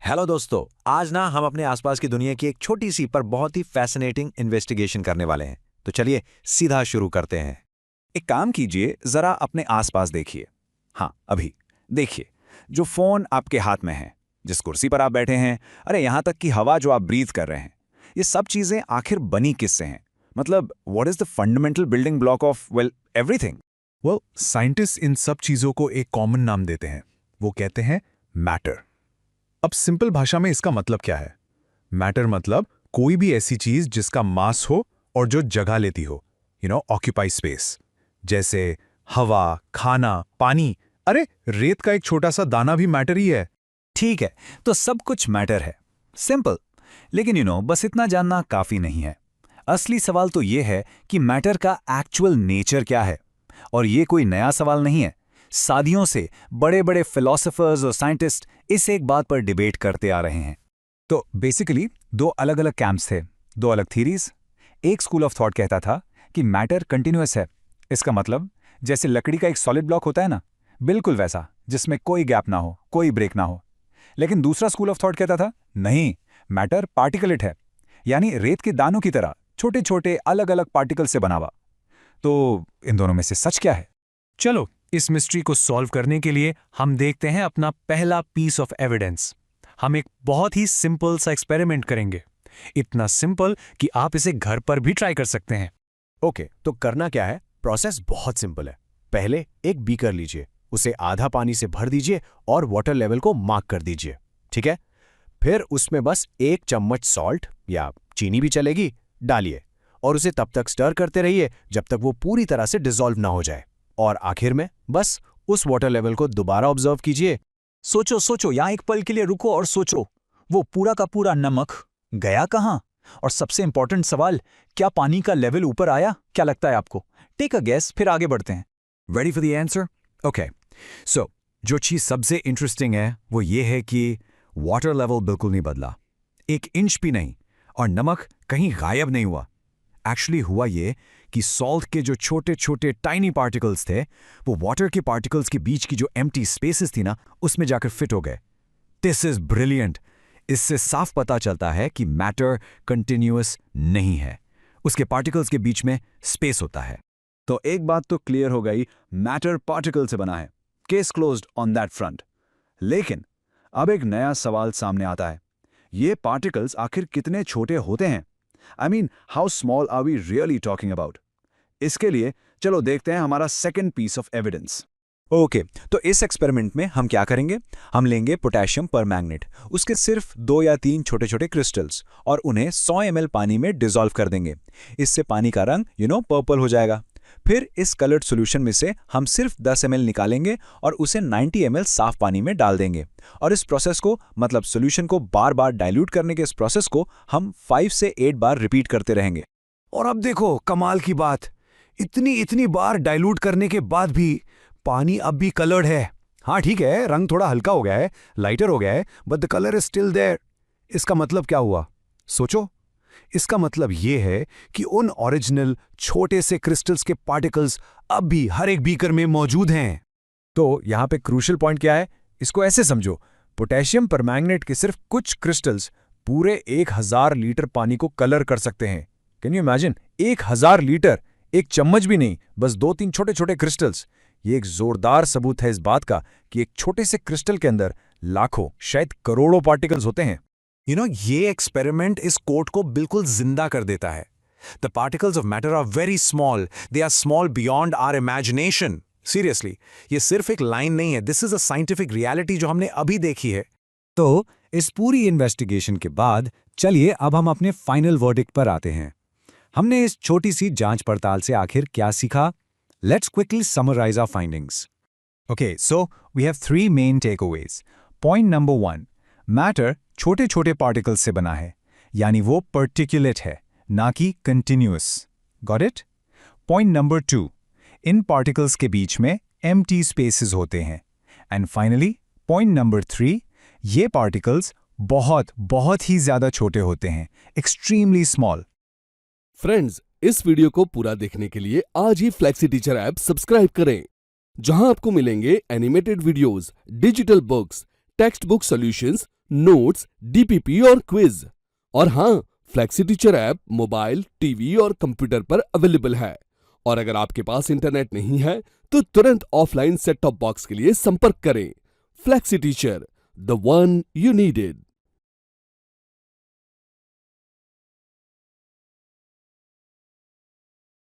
Hello दोस्तों, आज ना हम अपने आसपास की दुनिया की एक छोटी सी पर बहुत ही फैसिनेटिंग इन्वेस्टिगेशन करने वाले हैं। तो चलिए सीधा शुरू करते हैं। एक काम कीजिए, जरा अपने आसपास देखिए। हाँ, अभी देखिए, जो फोन आपके हाथ में है, जिस कुर्सी पर आप बैठे हैं, अरे यहाँ तक कि हवा जो आप ब्रीथ कर रहे हैं, ये सब चीजें आखिर बनी किससे हैं? मतलब what is the fundamental building block of everything? Well, scientist in सब चीजों को एक कॉमन नाम देते हैं। वो कहते हैं मैटर। अब सिंपल भाषा में इसका मतलब क्या है? मैटर मतलब कोई भी ऐसी चीज जिसका मास हो और जो जगह लेती हो, ऑक्यूपाई स्पेस। जैसे हवा, खाना, पानी। अरे रेत का एक छोटा सा दाना भी मैटर ही है। ठीक है, तो सब कुछ मैटर है, सिंपल। लेकिन बस इतना जानना काफी नहीं है। असली सवाल तो ये है कि मैटर का एक्चुअल नेचर क्या है। और ये कोई नया सवाल नहीं है। सदियों से बड़े बड़े फिलोसोफर्स और साइंटिस्ट इस एक बात पर डिबेट करते आ रहे हैं। तो बेसिकली दो अलग अलग कैंप्स थे, दो अलग थीरीज। एक स्कूल ऑफ थॉट कहता था कि मैटर कंटिन्यूअस है। इसका मतलब जैसे लकड़ी का एक सॉलिड ब्लॉक होता है ना, बिल्कुल वैसा, जिसमें कोई गैप ना हो, कोई ब्रेक ना हो। लेकिन दूसरा स्कूल ऑफ थॉट कहता था, नहीं, मैटर पार्टिकलेट है, यानी रेत के दानों की तरह छोटे छोटे अलग अलग पार्टिकल से बना हुआ। तो इन दोनों में से सच क्या है? चलो, इस मिस्ट्री को सॉल्व करने के लिए हम देखते हैं अपना पहला पीस ऑफ एविडेंस। हम एक बहुत ही सिंपल सा एक्सपेरिमेंट करेंगे। इतना सिंपल कि आप इसे घर पर भी ट्राई कर सकते हैं। ओके, तो करना क्या है? प्रोसेस बहुत सिंपल है। पहले एक बीकर लीजिए, उसे आधा पानी से भर दीजिए और वाटर लेवल को मार्क कर दीजिए। ठीक है? फिर उसमें बस 1 चम्मच सॉल्ट या चीनी भी चलेगी डालिए और उसे तब तक स्टर करते रहिए जब तक वो पूरी तरह से डिसॉल्व ना हो जाए। और आखिर में बस उस वाटर लेवल को दोबारा ऑब्जर्व कीजिए। सोचो सोचो, यहां एक पल के लिए रुको और सोचो, वो पूरा का पूरा नमक गया कहां? और सबसे इंपॉर्टेंट सवाल, क्या पानी का लेवल ऊपर आया? क्या लगता है आपको? टेक अ गेस, फिर आगे बढ़ते हैं। Ready for the answer? Okay, so जो चीज सबसे इंटरेस्टिंग है वो ये है कि वाटर लेवल बिल्कुल नहीं बदला, 1 इंच भी नहीं, और नमक कहीं गायब नहीं हुआ। एक्चुअली हुआ ये कि सॉल्ट के जो छोटे छोटे टाइनी पार्टिकल्स थे, वो वाटर के पार्टिकल्स के बीच की जो एम्प्टी स्पेसेस थी ना, उसमें जाकर फिट हो गए। This is brilliant. इससे साफ पता चलता है कि मैटर कंटिन्यूअस नहीं है, उसके पार्टिकल्स के बीच में स्पेस होता है। तो एक बात तो क्लियर हो गई, मैटर पार्टिकल से बना है। Case closed on that front. लेकिन अब एक नया सवाल सामने आता है, ये पार्टिकल्स आखिर कितने छोटे होते हैं? I mean, how small are we really talking about? इसके लिए चलो देखते हैं हमारा second piece of evidence. Okay, तो इस एक्सपेरिमेंट में हम क्या करेंगे? हम लेंगे पोटेशियम परमैंगनेट, उसके सिर्फ 2 या 3 छोटे छोटे क्रिस्टल्स, और उन्हें 100 ml पानी में डिसॉल्व कर देंगे। इससे पानी का रंग पर्पल हो जाएगा। फिर इस कलर्ड सॉल्यूशन में से हम सिर्फ 10 ml निकालेंगे और उसे 90 ml साफ पानी में डाल देंगे। और इस प्रोसेस को, मतलब सॉल्यूशन को बार बार डाइल्यूट करने के इस प्रोसेस को हम 5 से 8 बार रिपीट करते रहेंगे। और अब देखो कमाल की बात, इतनी बार डाइल्यूट करने के बाद भी पानी अब भी कलर्ड है। हाँ ठीक है, रंग थोड़ा हल्का हो गया है, लाइटर हो गया है, but the colour is still there. इसका मतलब क्या हुआ? सोचो, इसका मतलब ये है कि उन ओरिजिनल छोटे से क्रिस्टल्स के पार्टिकल्स अब भी हर एक बीकर में मौजूद हैं। तो यहाँ पे क्रूशियल पॉइंट क्या है? इसको ऐसे समझो, पोटेशियम परमैंगनेट के सिर्फ कुछ क्रिस्टल्स पूरे 1000 लीटर पानी को कलर कर सकते हैं। Can you imagine? 1000 लीटर, एक चम्मच भी नहीं, बस 2-3 छोटे छोटे क्रिस्टल्स। ये एक जोरदार सबूत है इस बात का कि एक छोटे से क्रिस्टल के अंदर लाखों, शायद करोड़ों पार्टिकल्स होते हैं। ये एक्सपेरिमेंट इस कोट को बिल्कुल जिंदा कर देता है। The particles of matter are very small, they are small beyond our imagination. Seriously, ये सिर्फ एक लाइन नहीं है, this is a scientific reality जो हमने अभी देखी है। तो इस पूरी इन्वेस्टिगेशन के बाद चलिए अब हम अपने फाइनल वर्डिक्ट पर आते हैं। हमने इस छोटी सी जांच पड़ताल से आखिर क्या सीखा? Let's quickly summarise our findings. Okay, so we have 3 main takeaways. Point number 1, matter छोटे छोटे पार्टिकल्स से बना है, यानी वो पर्टिकुलेट है, ना कि continuous. Got it? Point number 2, in particles के बीच में एम्प्टी स्पेसेस होते हैं। एंड फाइनली पॉइंट नंबर 3, ये पार्टिकल्स बहुत बहुत ही ज्यादा छोटे होते हैं, एक्सट्रीमली स्मॉल। फ्रेंड्स, इस वीडियो को पूरा देखने के लिए आज ही फ्लेक्सी टीचर ऐप सब्सक्राइब करें, जहां आपको मिलेंगे animated videos, digital books, text book solutions, notes, DPP और क्विज। और हाँ, flexi teacher app mobile, TV और कंप्यूटर पर अवेलेबल है। और अगर आपके पास इंटरनेट नहीं है तो तुरंत ऑफलाइन सेट टॉप बॉक्स के लिए संपर्क करें। Flexi teacher, the one you needed.